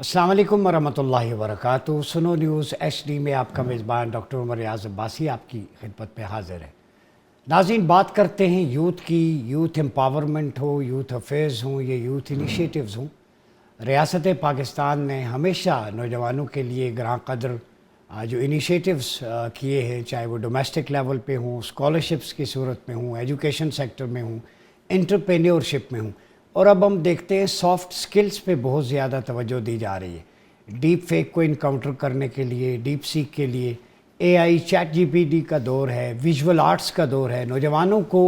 السلام علیکم ورحمۃ اللہ وبرکاتہ۔ سنو نیوز ایچ ڈی میں آپ کا میزبان ڈاکٹر عمر ریاض عباسی آپ کی خدمت میں حاضر ہے۔ ناظرین، بات کرتے ہیں یوتھ کی، یوتھ امپاورمنٹ ہو، یوتھ افیئرز ہوں یا یوتھ انیشیٹوز ہوں۔ ریاست پاکستان نے ہمیشہ نوجوانوں کے لیے گراں قدر جو انیشیٹوز کیے ہیں، چاہے وہ ڈومیسٹک لیول پہ ہوں، اسکالرشپس کی صورت میں ہوں، ایجوکیشن سیکٹر میں ہوں، انٹرپرینیورشپ میں ہوں، اور اب ہم دیکھتے ہیں سافٹ سکلز پہ بہت زیادہ توجہ دی جا رہی ہے۔ ڈیپ فیک کو انکاؤنٹر کرنے کے لیے، ڈیپ سیک کے لیے اے I chat G P T کا دور ہے، ویژول آرٹس کا دور ہے۔ نوجوانوں کو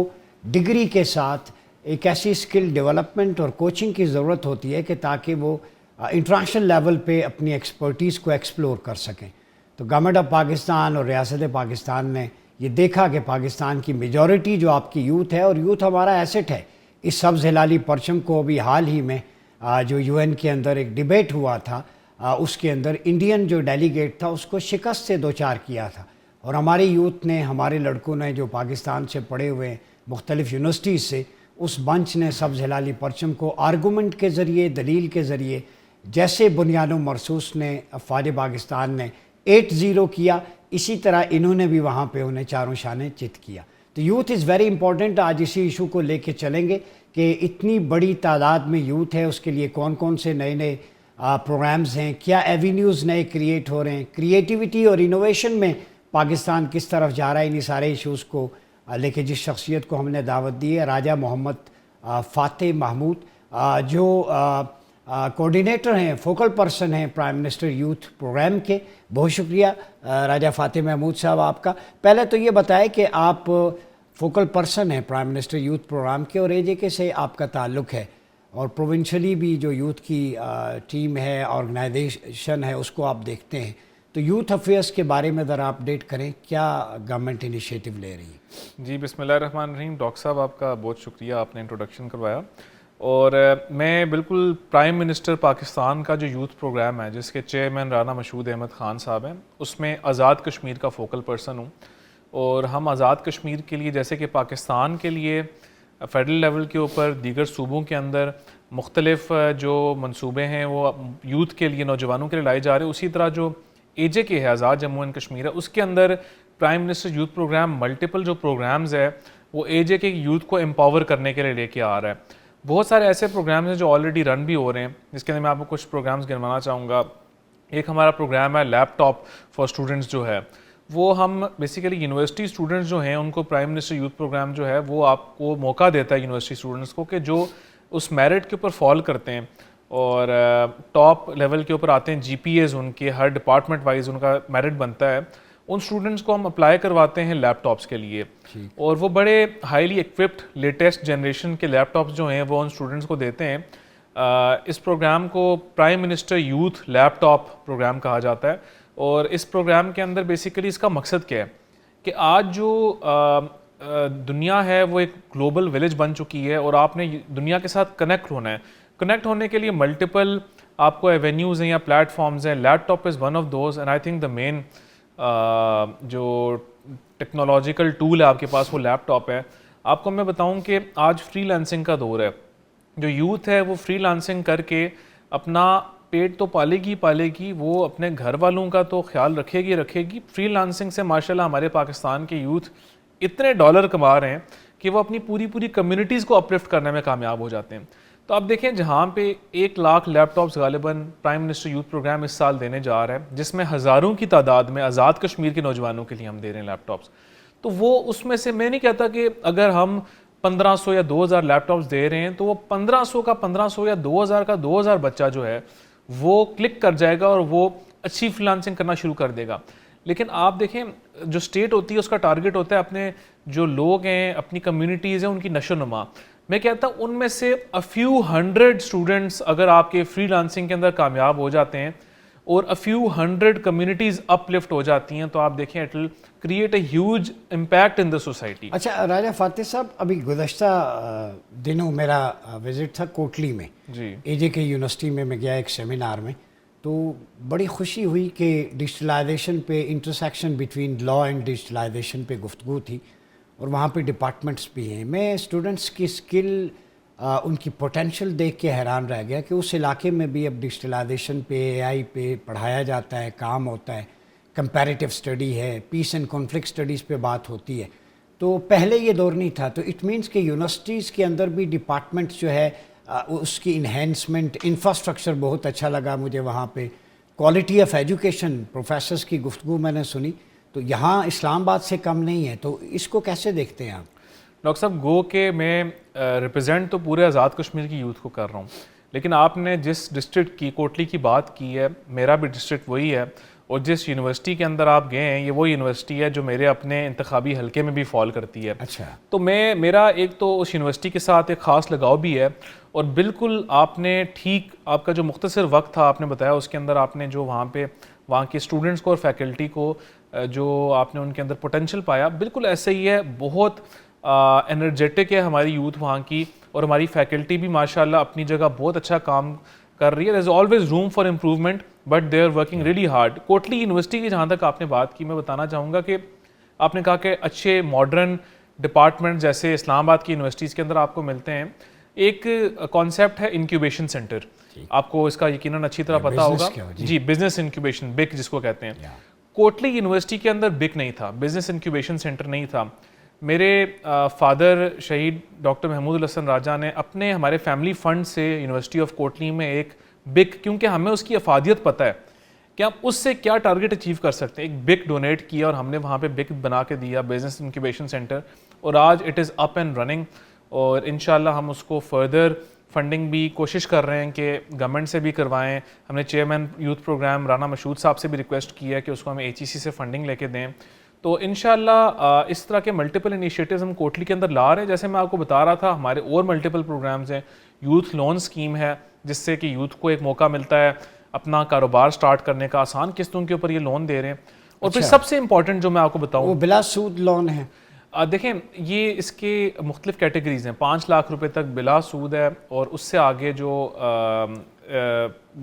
ڈگری کے ساتھ ایک ایسی اسکل ڈیولپمنٹ اور کوچنگ کی ضرورت ہوتی ہے کہ تاکہ وہ انٹرنیشنل لیول پہ اپنی ایکسپرٹیز کو ایکسپلور کر سکیں۔ تو گورنمنٹ آف پاکستان اور ریاست پاکستان نے یہ دیکھا کہ پاکستان کی میجورٹی جو آپ کی یوتھ ہے، اور یوتھ ہمارا ایسٹ ہے۔ اس سبز ہلالی پرچم کو ابھی حال ہی میں جو یو این کے اندر ایک ڈیبیٹ ہوا تھا، اس کے اندر انڈین جو ڈیلیگیٹ تھا اس کو شکست سے دوچار کیا تھا، اور ہماری یوتھ نے، ہمارے لڑکوں نے جو پاکستان سے پڑھے ہوئے مختلف یونیورسٹیز سے، اس بنچ نے سبز ہلالی پرچم کو آرگومنٹ کے ذریعے، دلیل کے ذریعے، جیسے بنیاد و مرصوص نے افواج پاکستان نے 8-0 کیا، اسی طرح انہوں نے بھی وہاں پہ انہیں چاروں شانے چت کیا۔ تو یوتھ از ویری امپورٹنٹ۔ آج اسی ایشو کو لے کے چلیں گے کہ اتنی بڑی تعداد میں یوتھ ہے، اس کے لیے کون کون سے نئے نئے پروگرامز ہیں، کیا ایوینیوز نئے کریٹ ہو رہے ہیں، کریٹیوٹی اور انوویشن میں پاکستان کس طرف جا رہا ہے۔ انہی سارے ایشوز کو لے کے جس شخصیت کو ہم نے دعوت دی ہے، راجہ محمد فاتح محمود، جو کوارڈینیٹر ہیں، فوکل پرسن ہیں پرائم منسٹر یوتھ پروگرام کے۔ بہت شکریہ راجہ فاتح محمود صاحب آپ کا۔ پہلے تو یہ بتائیں کہ آپ فوکل پرسن ہیں پرائم منسٹر یوتھ پروگرام کے، اور AJK سے آپ کا تعلق ہے، اور پروونشلی بھی جو یوتھ کی ٹیم ہے، آرگنائزیشن ہے، اس کو آپ دیکھتے ہیں۔ تو یوتھ افیئرس کے بارے میں ذرا اپڈیٹ کریں، کیا گورنمنٹ انیشیٹو لے رہی ہے؟ جی، بسم اللہ الرحمن الرحیم۔ ڈاکٹر صاحب، آپ کا بہت شکریہ، آپ نے انٹروڈکشن کروایا۔ اور میں بالکل پرائم منسٹر پاکستان کا جو یوتھ پروگرام ہے، جس کے چیئرمین رانا مشہود احمد خان صاحب ہیں، اس میں آزاد کشمیر کا فوکل پرسن ہوں۔ اور ہم آزاد کشمیر کے لیے، جیسے کہ پاکستان کے لیے فیڈرل لیول کے اوپر دیگر صوبوں کے اندر مختلف جو منصوبے ہیں وہ یوتھ کے لیے، نوجوانوں کے لیے لائے جا رہے ہیں، اسی طرح جو AJK ہے، آزاد جموں اینڈ کشمیر ہے، اس کے اندر prime minister youth program multiple جو پروگرامز ہے وہ AJK یوتھ کو امپاور کرنے کے لیے لے کے آ رہا ہے۔ بہت سارے ایسے پروگرامز ہیں جو آلریڈی رن بھی ہو رہے ہیں، جس کے اندر میں آپ کو کچھ پروگرامز گنوانا چاہوں گا۔ ایک ہمارا پروگرام ہے لیپ ٹاپ فار اسٹوڈنٹس، جو ہے وہ ہم بیسیکلی یونیورسٹی اسٹوڈنٹس جو ہیں ان کو پرائم منسٹر یوتھ پروگرام جو ہے وہ آپ کو موقع دیتا ہے یونیورسٹی اسٹوڈنٹس کو کہ جو اس میرٹ کے اوپر فال کرتے ہیں اور ٹاپ لیول کے اوپر آتے ہیں، GPAs ان کے ہر ڈپارٹمنٹ وائز ان کا میرٹ بنتا ہے، ان اسٹوڈنٹس کو ہم اپلائی کرواتے ہیں لیپ ٹاپس کے لیے، اور وہ بڑے ہائیلی ایکوپڈ لیٹسٹ جنریشن کے لیپ ٹاپس جو ہیں وہ ان اسٹوڈنٹس کو دیتے ہیں۔ اس پروگرام کو پرائم منسٹر یوتھ لیپ ٹاپ پروگرام کہا جاتا ہے، اور اس پروگرام کے اندر بیسیکلی اس کا مقصد کیا ہے کہ آج جو دنیا ہے وہ ایک گلوبل ولیج بن چکی ہے، اور آپ نے دنیا کے ساتھ کنیکٹ ہونا ہے۔ کنیکٹ ہونے کے لیے ملٹیپل آپ کو ایونیوز ہیں یا پلیٹ فارمز ہیں۔ Laptop is one of those, and I think the main جو ٹیکنالوجیکل ٹول ہے آپ کے پاس وہ لیپ ٹاپ ہے۔ آپ کو میں بتاؤں کہ آج فری لانسنگ کا دور ہے، جو یوتھ ہے وہ فری لانسنگ کر کے اپنا پیٹ تو پالے گی، وہ اپنے گھر والوں کا تو خیال رکھے گی۔ فری لانسنگ سے ماشاءاللہ ہمارے پاکستان کے یوتھ اتنے ڈالر کما رہے ہیں کہ وہ اپنی پوری کمیونٹیز کو اپلفٹ کرنے میں کامیاب ہو جاتے ہیں۔ تو آپ دیکھیں، جہاں پہ 1 لاکھ لیپ ٹاپس غالباً پرائم منسٹر یوتھ پروگرام اس سال دینے جا رہا ہے، جس میں ہزاروں کی تعداد میں آزاد کشمیر کے نوجوانوں کے لیے ہم دے رہے ہیں لیپ ٹاپس، تو وہ اس میں سے میں نہیں کہتا کہ اگر ہم 1500 یا 2000 لیپ ٹاپس دے رہے ہیں تو وہ 1500 کا 1500 یا 2000 کا 2000 بچہ جو ہے وہ کلک کر جائے گا اور وہ اچھی فری لانسنگ کرنا شروع کر دے گا۔ لیکن آپ دیکھیں، جو اسٹیٹ ہوتی ہے اس کا ٹارگٹ ہوتا ہے اپنے جو لوگ ہیں، اپنی کمیونٹیز ہیں، ان کی نشو و نما۔ میں کہتا ہوں ان میں سے a few hundred اسٹوڈنٹس اگر آپ کے فری لانسنگ کے اندر کامیاب ہو جاتے ہیں اور a few hundred communities uplift ہو جاتی ہیں، تو آپ دیکھیں it will create a huge impact in the society. اچھا راجہ فاتح صاحب، ابھی گزشتہ دنوں میرا وزٹ تھا کوٹلی میں، جی، AJK یونیورسٹی میں گیا ایک سیمینار میں، تو بڑی خوشی ہوئی کہ ڈیجیٹلائزیشن پہ، intersection between law and digitalization پہ گفتگو تھی، اور وہاں پہ ڈپارٹمنٹس بھی ہیں۔ میں اسٹوڈنٹس کی اسکل ان کی پوٹینشیل دیکھ کے حیران رہ گیا کہ اس علاقے میں بھی اب ڈیجیٹلائزیشن پہ اے آئی پہ پڑھایا جاتا ہے, کام ہوتا ہے, کمپیریٹیو اسٹڈی ہے, پیس اینڈ کانفلکٹ اسٹڈیز پہ بات ہوتی ہے. تو پہلے یہ دور نہیں تھا. تو اٹ مینس کہ یونیورسٹیز کے اندر بھی ڈپارٹمنٹ جو ہے اس کی انہینسمنٹ, انفراسٹرکچر بہت اچھا لگا مجھے وہاں پہ. کوالٹی آف ایجوکیشن, پروفیسرس کی گفتگو میں نے سنی تو یہاں اسلام آباد سے کم نہیں ہے. تو اس کو کیسے دیکھتے ہیں آپ؟ ڈاکٹر صاحب گو کہ میں ریپرزینٹ تو پورے آزاد کشمیر کی یوتھ کو کر رہا ہوں, لیکن آپ نے جس ڈسٹرکٹ کی, کوٹلی کی بات کی ہے, میرا بھی ڈسٹرکٹ وہی ہے, اور جس یونیورسٹی کے اندر آپ گئے ہیں یہ وہ یونیورسٹی ہے جو میرے اپنے انتخابی حلقے میں بھی فال کرتی ہے. اچھا. تو میرا ایک تو اس یونیورسٹی کے ساتھ ایک خاص لگاؤ بھی ہے, اور بالکل آپ نے ٹھیک, آپ کا جو مختصر وقت تھا آپ نے بتایا اس کے اندر آپ نے جو وہاں کے اسٹوڈنٹس کو اور فیکلٹی کو جو آپ نے ان کے اندر پوٹینشیل پایا, بالکل ایسے ہی ہے. بہت انرجیٹک ہے ہماری یوتھ وہاں کی, اور ہماری فیکلٹی بھی ماشاءاللہ اپنی جگہ بہت اچھا کام کر رہی ہے. There is always room for improvement but they are working really hard. Kotli university کی جہاں تک آپ نے بات کی, میں بتانا چاہوں گا کہ آپ نے کہا کہ اچھے ماڈرن ڈپارٹمنٹ جیسے اسلام آباد کی یونیورسٹیز کے اندر آپ کو ملتے ہیں. ایک کانسیپٹ ہے انکیوبیشن سینٹر, آپ کو اس کا یقیناً اچھی طرح پتہ ہوگا. جی, بزنس انکیوبیشن, بک جس کو کہتے ہیں. کوٹلی یونیورسٹی کے اندر بک نہیں تھا, بزنس انکیوبیشن سینٹر نہیں تھا. میرے فادر شہید ڈاکٹر محمود الحسن راجہ نے اپنے ہمارے فیملی فنڈ سے یونیورسٹی آف کوٹلی میں ایک بک, کیونکہ ہمیں اس کی افادیت پتہ ہے کہ ہم اس سے کیا ٹارگٹ اچیو کر سکتے ہیں, ایک بک ڈونیٹ کیا اور ہم نے وہاں پہ بک بنا کے دیا, بزنس انکیوبیشن سینٹر, اور آج it is up and running. اور انشاءاللہ ہم اس کو فردر فنڈنگ بھی کوشش کر رہے ہیں کہ گورنمنٹ سے بھی کروائیں. ہم نے چیئرمین یوتھ پروگرام رانا مشہود صاحب سے بھی ریکویسٹ کی ہے کہ اس کو ہمیں ایچ ای سی سے فنڈنگ لے کے دیں. تو انشاءاللہ اس طرح کے ملٹیپل انیشیٹیوز ہم کوٹلی کے اندر لا رہے ہیں. جیسے میں آپ کو بتا رہا تھا, ہمارے اور ملٹیپل پروگرامز ہیں. یوتھ لون اسکیم ہے جس سے کہ یوتھ کو ایک موقع ملتا ہے اپنا کاروبار سٹارٹ کرنے کا, آسان قسطوں کے اوپر یہ لون دے رہے ہیں. اور پھر سب سے امپورٹنٹ جو میں آپ کو بتاؤں, وہ بلا سود لون ہے. دیکھیں یہ اس کے مختلف کیٹیگریز ہیں. 5 لاکھ روپے تک بلا سود ہے, اور اس سے آگے جو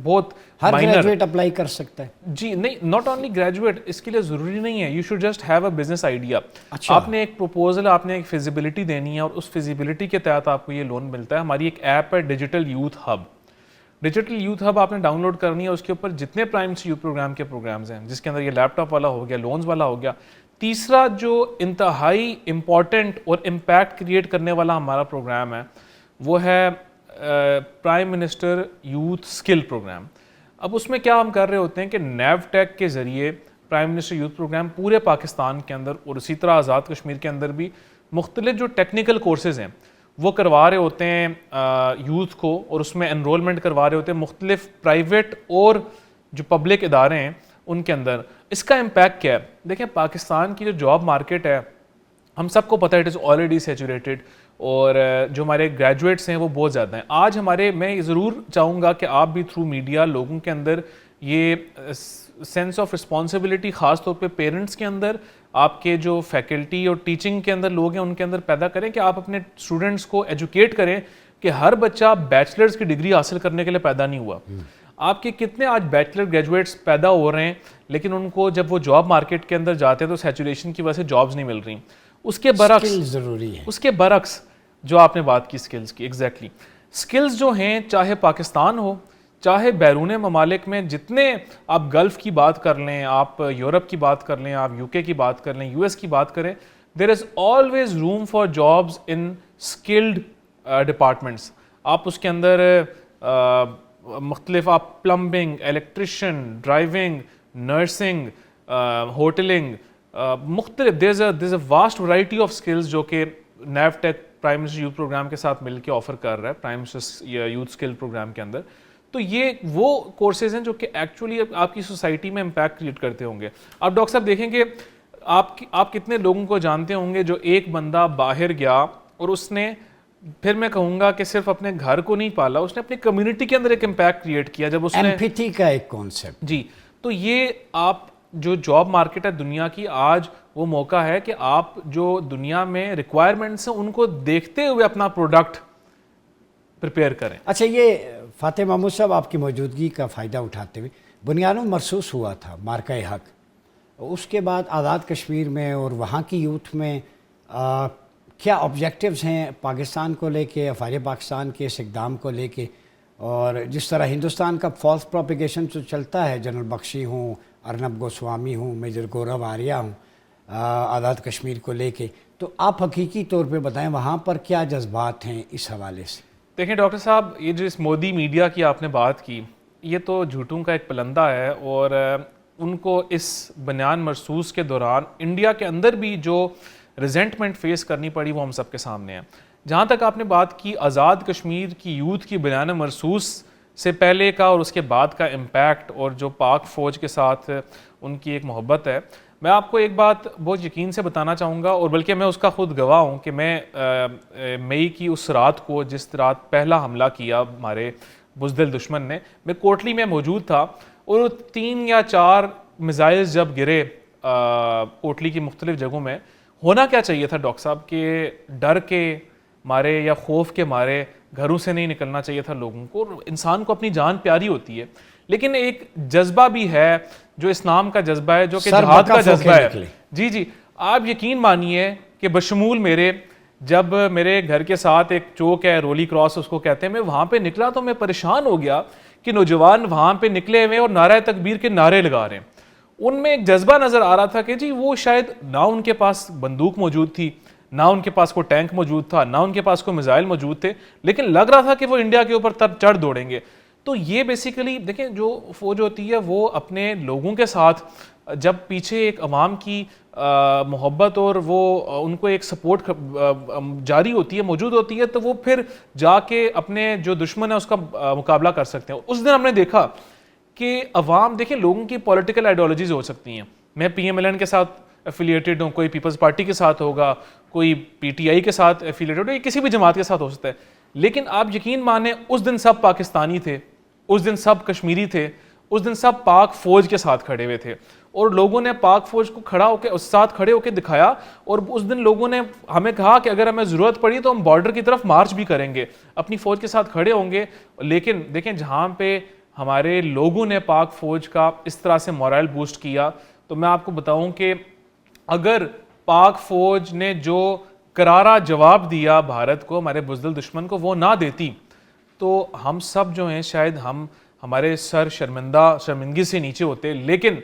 بہت ہر گریجویٹ اپلائی کر سکتا ہے. جی نہیں, ناٹ اونلی گریجویٹ, اس کے لیے ضروری نہیں ہے. You should just have a business idea. آپ نے ایک پروپوزل, آپ نے ایک فیزیبلٹی دینی ہے, اور اس فیزیبلٹی کے تحت آپ کو یہ لون ملتا ہے. ہماری ایک ایپ ہے digital youth hub. Digital youth hub آپ نے ڈاؤن لوڈ کرنی ہے. اس کے اوپر جتنے پرائم منسٹر یوتھ پروگرام کے پروگرامز ہیں, جس کے اندر یہ لیپ ٹاپ والا ہو گیا, لونز والا ہو گیا. تیسرا جو انتہائی امپورٹنٹ اور امپیکٹ کریٹ کرنے والا ہمارا پروگرام ہے وہ ہے prime minister youth skill program. اب اس میں کیا ہم کر رہے ہوتے ہیں کہ نیو ٹیک کے ذریعے پرائم منسٹر یوتھ پروگرام پورے پاکستان کے اندر اور اسی طرح آزاد کشمیر کے اندر بھی مختلف جو ٹیکنیکل کورسز ہیں وہ کروا رہے ہوتے ہیں یوتھ کو, اور اس میں انرولمنٹ کروا رہے ہوتے ہیں مختلف پرائیویٹ اور جو پبلک ادارے ہیں ان کے اندر. اس کا امپیکٹ کیا ہے؟ دیکھیں پاکستان کی جو جاب مارکیٹ ہے ہم سب کو پتہ ہے اٹ از آلریڈی سیچوریٹڈ, اور جو ہمارے گریجویٹس ہیں وہ بہت زیادہ ہیں. آج میں ضرور چاہوں گا کہ آپ بھی تھرو میڈیا لوگوں کے اندر یہ سینس آف رسپانسبلٹی, خاص طور پہ پیرنٹس کے اندر, آپ کے جو فیکلٹی اور ٹیچنگ کے اندر لوگ ہیں ان کے اندر پیدا کریں کہ آپ اپنے اسٹوڈنٹس کو ایجوکیٹ کریں کہ ہر بچہ بیچلرز کی ڈگری حاصل کرنے کے لیے پیدا نہیں ہوا. آپ کے کتنے آج بیچلر گریجویٹس پیدا ہو رہے ہیں, لیکن ان کو جب وہ جاب مارکیٹ کے اندر جاتے ہیں تو سیچوریشن کی وجہ سے جابز نہیں مل رہی. اس کے برعکس ضروری ہے. اس کے برعکس جو آپ نے بات کی سکلز کی, ایگزیکٹلی سکلز جو ہیں چاہے پاکستان ہو چاہے بیرون ممالک میں, جتنے آپ گلف کی بات کر لیں, آپ یورپ کی بات کر لیں, آپ یو کے کی بات کر لیں, یو ایس کی بات کریں, there is always room for jobs in skilled departments. آپ اس کے اندر مختلف, آپ plumbing, electrician, driving, nursing, hotelling, مختلف there is a vast variety of skills جو کہ new tech prime minister youth program کے ساتھ مل کے آفر کر رہا ہے prime minister youth skill program کے اندر. تو یہ وہ کورسز ہیں جو کہ ایکچولی آپ کی سوسائٹی میں امپیکٹ کریٹ کرتے ہوں گے. آپ ڈاکٹر صاحب دیکھیں کہ آپ کتنے لوگوں کو جانتے ہوں گے جو ایک بندہ باہر گیا اور اس نے, پھر میں کہوں گا کہ صرف اپنے گھر کو نہیں پالا, اس نے اپنی کمیونٹی کے اندر ایک امپیکٹ کریٹ کیا جب اس نے ایمپیتھی کا ایک کانسیپٹ. جی, تو یہ آپ جو جاب مارکیٹ ہے دنیا کی, آج وہ موقع ہے کہ آپ جو دنیا میں ریکوائرمنٹس ہیں ان کو دیکھتے ہوئے اپنا پروڈکٹ پریپیئر کریں. اچھا, یہ فاتح محمود صاحب آپ کی موجودگی کا فائدہ اٹھاتے ہوئے بنیادوں محسوس ہوا تھا مارکہ حق, اس کے بعد آزاد کشمیر میں اور وہاں کی یوتھ میں کیا آبجیکٹیوز ہیں پاکستان کو لے کے، افواج پاکستان کے اس اقدام کو لے کے، اور جس طرح ہندوستان کا فالس پروپیگیشن جو چلتا ہے، جنرل بخشی ہوں، ارنب گوسوامی ہوں، میجر گورو آریہ ہوں، آزاد کشمیر کو لے کے، تو آپ حقیقی طور پہ بتائیں وہاں پر کیا جذبات ہیں اس حوالے سے؟ دیکھیں ڈاکٹر صاحب، یہ جو اس مودی میڈیا کی آپ نے بات کی، یہ تو جھوٹوں کا ایک پلندہ ہے، اور ان کو اس بنیان مرصوص کے دوران انڈیا کے اندر بھی جو ریزنٹمنٹ فیس کرنی پڑی وہ ہم سب کے سامنے ہے۔ جہاں تک آپ نے بات کی آزاد کشمیر کی یوتھ کی بنیان مرصوص سے پہلے کا اور اس کے بعد کا امپیکٹ، اور جو پاک فوج کے ساتھ ان کی ایک محبت ہے، میں آپ کو ایک بات بہت یقین سے بتانا چاہوں گا، اور بلکہ میں اس کا خود گواہ ہوں کہ میں مئی کی اس رات کو، جس رات پہلا حملہ کیا ہمارے بزدل دشمن نے، میں کوٹلی میں موجود تھا، اور 3 یا 4 میزائلز جب گرے کوٹلی کی مختلف جگہوں میں، ہونا کیا چاہیے تھا ڈاکٹر صاحب کہ ڈر کے مارے یا خوف کے مارے گھروں سے نہیں نکلنا چاہیے تھا لوگوں کو، اور انسان کو اپنی جان پیاری ہوتی ہے، لیکن ایک جذبہ بھی ہے جو اسلام کا جذبہ ہے، جو کہ جہاد کا جذبہ ہے۔ جی آپ یقین مانیے کہ بشمول میرے، جب میرے گھر کے ساتھ ایک چوک ہے، رولی کراس اس کو کہتے ہیں، میں وہاں پہ نکلا تو میں پریشان ہو گیا کہ نوجوان وہاں پہ نکلے ہوئے اور نعرہ تکبیر کے نعرے لگا رہے ہیں۔ ان میں ایک جذبہ نظر آ رہا تھا کہ جی وہ شاید نہ ان کے پاس بندوق موجود تھی، نہ ان کے پاس کوئی ٹینک موجود تھا، نہ ان کے پاس کوئی میزائل موجود تھے، لیکن لگ رہا تھا کہ وہ انڈیا کے اوپر چڑھ دوڑیں گے۔ تو یہ بیسیکلی دیکھیں، جو فوج ہوتی ہے وہ اپنے لوگوں کے ساتھ جب پیچھے ایک عوام کی محبت اور وہ ان کو ایک سپورٹ جاری ہوتی ہے، موجود ہوتی ہے، تو وہ پھر جا کے اپنے جو دشمن ہے اس کا مقابلہ کر سکتے ہیں۔ اس دن ہم نے دیکھا کہ عوام، دیکھیں لوگوں کی پولیٹیکل آئیڈیالوجیز ہو سکتی ہیں، میں پی ایم ایل این کے ساتھ ایفیلیٹڈ ہوں، کوئی پیپلز پارٹی کے ساتھ ہوگا، کوئی پی ٹی آئی کے ساتھ ایفیلیٹڈ ہو، کسی بھی جماعت کے ساتھ ہو سکتا ہے، لیکن آپ یقین مانیں اس دن سب پاکستانی تھے، اس دن سب کشمیری تھے، اس دن سب پاک فوج کے ساتھ کھڑے ہوئے تھے، اور لوگوں نے پاک فوج کو کھڑا ہو کے اس ساتھ کھڑے ہو کے دکھایا، اور اس دن لوگوں نے ہمیں کہا کہ اگر ہمیں ضرورت پڑی تو ہم بارڈر کی طرف مارچ بھی کریں گے، اپنی فوج کے ساتھ کھڑے ہوں گے۔ لیکن دیکھیں جہاں پہ ہمارے لوگوں نے پاک فوج کا اس طرح سے مورائل بوسٹ کیا، تو میں آپ کو بتاؤں کہ اگر پاک فوج نے جو کرارا جواب دیا بھارت کو، ہمارے بزدل دشمن کو، وہ نہ دیتی تو ہم سب جو ہیں شاید ہمارے سر شرمندگی سے نیچے ہوتے، لیکن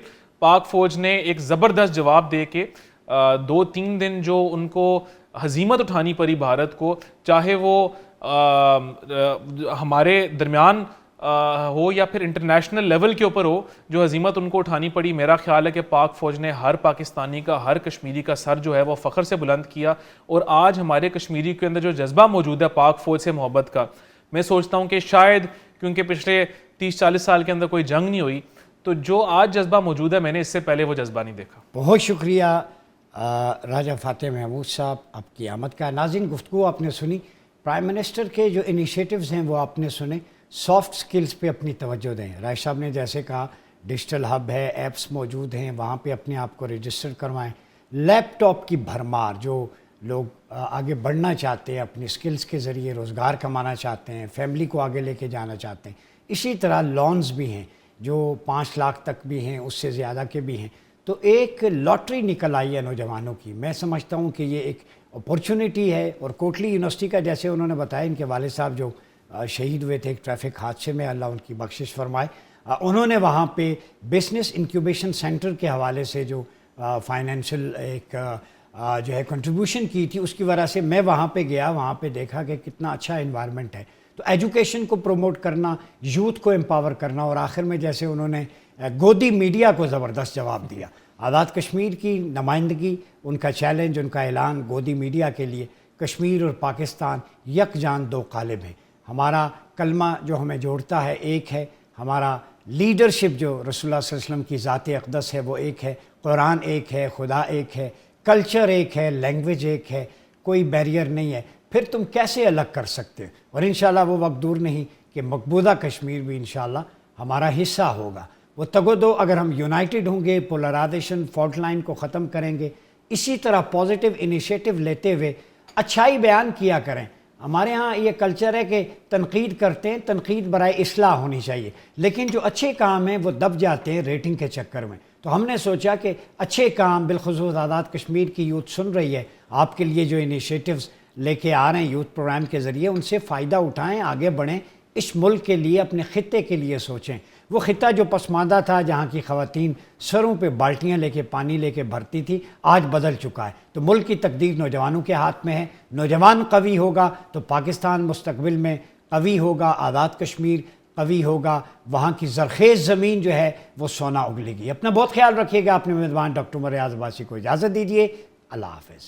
پاک فوج نے ایک زبردست جواب دے کے 2-3 دن جو ان کو ہزیمت اٹھانی پڑی بھارت کو، چاہے وہ ہمارے درمیان ہو یا پھر انٹرنیشنل لیول کے اوپر ہو، جو ہزیمت ان کو اٹھانی پڑی، میرا خیال ہے کہ پاک فوج نے ہر پاکستانی کا، ہر کشمیری کا سر جو ہے وہ فخر سے بلند کیا، اور آج ہمارے کشمیری کے اندر جو جذبہ موجود ہے پاک فوج سے محبت کا، میں سوچتا ہوں کہ شاید کیونکہ پچھلے 30-40 سال کے اندر کوئی جنگ نہیں ہوئی، تو جو آج جذبہ موجود ہے میں نے اس سے پہلے وہ جذبہ نہیں دیکھا۔ بہت شکریہ راجہ فاتح محمود صاحب، آپ کی آمد کا۔ ناظرین، گفتگو آپ نے سنی، پرائم منسٹر کے جو انیشیٹوز ہیں وہ آپ نے سنے، سافٹ سکلز پہ اپنی توجہ دیں۔ رائے صاحب نے جیسے کہا ڈیجیٹل ہب ہے، ایپس موجود ہیں، وہاں پہ اپنے آپ کو رجسٹر کروائیں۔ لیپ ٹاپ کی بھرمار، جو لوگ آگے بڑھنا چاہتے ہیں، اپنی سکلز کے ذریعے روزگار کمانا چاہتے ہیں، فیملی کو آگے لے کے جانا چاہتے ہیں، اسی طرح لونز بھی ہیں جو 5 لاکھ تک بھی ہیں، اس سے زیادہ کے بھی ہیں۔ تو ایک لاٹری نکل آئی ہے نوجوانوں کی، میں سمجھتا ہوں کہ یہ ایک اپورچونٹی ہے، اور کوٹلی یونیورسٹی کا جیسے انہوں نے بتایا، ان کے والد صاحب جو شہید ہوئے تھے ایک ٹریفک حادثے میں، اللہ ان کی بخشش فرمائے، انہوں نے وہاں پہ بزنس انکیوبیشن سینٹر کے حوالے سے جو فائنینشیل ایک جو ہے کنٹریبیوشن کی تھی، اس کی وجہ سے میں وہاں پہ گیا، وہاں پہ دیکھا کہ کتنا اچھا انوائرمنٹ ہے۔ تو ایجوکیشن کو پروموٹ کرنا، یوتھ کو امپاور کرنا، اور آخر میں جیسے انہوں نے گودی میڈیا کو زبردست جواب دیا، آزاد کشمیر کی نمائندگی، ان کا چیلنج، ان کا اعلان گودی میڈیا کے لیے، کشمیر اور پاکستان یک جان دو قالب ہیں۔ ہمارا کلمہ جو ہمیں جوڑتا ہے ایک ہے، ہمارا لیڈرشپ جو رسول اللہ صلی اللہ علیہ وسلم کی ذات اقدس ہے وہ ایک ہے، قرآن ایک ہے، خدا ایک ہے، کلچر ایک ہے، لینگویج ایک ہے، کوئی بیریئر نہیں ہے، پھر تم کیسے الگ کر سکتے ہو؟ اور انشاءاللہ وہ وقت دور نہیں کہ مقبوضہ کشمیر بھی انشاءاللہ ہمارا حصہ ہوگا۔ وہ تگ و دو اگر ہم یونائٹڈ ہوں گے، پولرائزیشن، فالٹ لائن کو ختم کریں گے، اسی طرح پازیٹیو انیشیٹو لیتے ہوئے اچھائی بیان کیا کریں۔ ہمارے ہاں یہ کلچر ہے کہ تنقید کرتے ہیں، تنقید برائے اصلاح ہونی چاہیے، لیکن جو اچھے کام ہیں وہ دب جاتے ہیں ریٹنگ کے چکر میں۔ تو ہم نے سوچا کہ اچھے کام بالخصوص آزاد کشمیر کی یوتھ سن رہی ہے، آپ کے لیے جو انیشیٹوز لے کے آ رہے ہیں یوتھ پروگرام کے ذریعے، ان سے فائدہ اٹھائیں، آگے بڑھیں، اس ملک کے لیے، اپنے خطے کے لیے سوچیں۔ وہ خطہ جو پسماندہ تھا، جہاں کی خواتین سروں پہ بالٹیاں لے کے پانی لے کے بھرتی تھی، آج بدل چکا ہے۔ تو ملک کی تقدیر نوجوانوں کے ہاتھ میں ہے، نوجوان قوی ہوگا تو پاکستان مستقبل میں قوی ہوگا، آزاد کشمیر قوی ہوگا، وہاں کی زرخیز زمین جو ہے وہ سونا اگلے گی۔ اپنا بہت خیال رکھیے گا۔ اپنے میزبان ڈاکٹر عمر ریاض عباسی کو اجازت دیجیے۔ اللہ حافظ۔